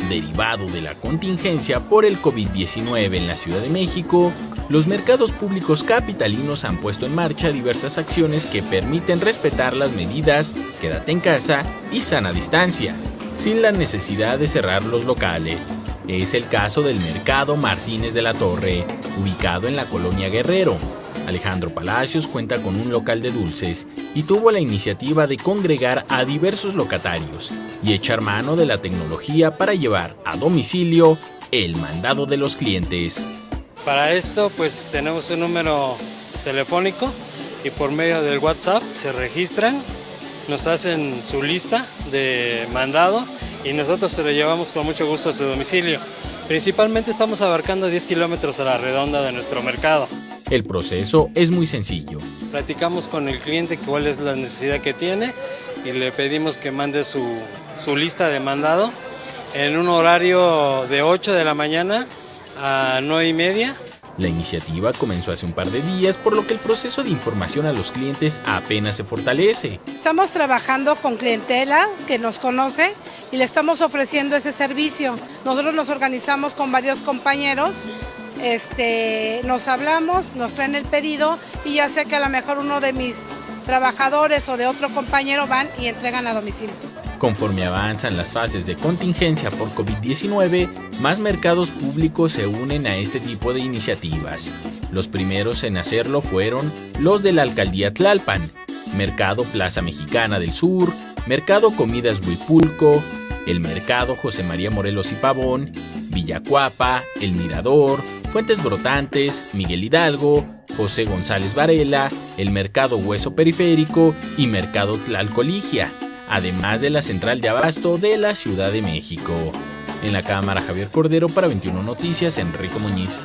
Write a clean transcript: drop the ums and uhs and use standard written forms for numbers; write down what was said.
Derivado de la contingencia por el COVID-19 en la Ciudad de México, los mercados públicos capitalinos han puesto en marcha diversas acciones que permiten respetar las medidas quédate en casa y sana distancia, sin la necesidad de cerrar los locales. Es el caso del Mercado Martínez de la Torre, ubicado en la colonia Guerrero. Alejandro Palacios cuenta con un local de dulces y tuvo la iniciativa de congregar a diversos locatarios y echar mano de la tecnología para llevar a domicilio el mandado de los clientes. Para esto pues tenemos un número telefónico y por medio del WhatsApp se registran, nos hacen su lista de mandado y nosotros se lo llevamos con mucho gusto a su domicilio. Principalmente estamos abarcando 10 kilómetros a la redonda de nuestro mercado. El proceso es muy sencillo. Platicamos con el cliente cuál es la necesidad que tiene y le pedimos que mande su lista de mandado en un horario de 8 de la mañana a 9:30. La iniciativa comenzó hace un par de días, por lo que el proceso de información a los clientes apenas se fortalece. Estamos trabajando con clientela que nos conoce y le estamos ofreciendo ese servicio. Nosotros nos organizamos con varios compañeros, nos hablamos, nos traen el pedido y ya sé que a lo mejor uno de mis trabajadores o de otro compañero van y entregan a domicilio. Conforme avanzan las fases de contingencia por COVID-19, más mercados públicos se unen a este tipo de iniciativas. Los primeros en hacerlo fueron los de la Alcaldía Tlalpan, Mercado Plaza Mexicana del Sur, Mercado Comidas Huipulco, el Mercado José María Morelos y Pavón, Villacuapa, El Mirador, Fuentes Brotantes, Miguel Hidalgo, José González Varela, el Mercado Hueso Periférico y Mercado Tlalcoligia, además de la Central de Abasto de la Ciudad de México. En la cámara, Javier Cordero. Para 21 Noticias, Enrique Muñiz.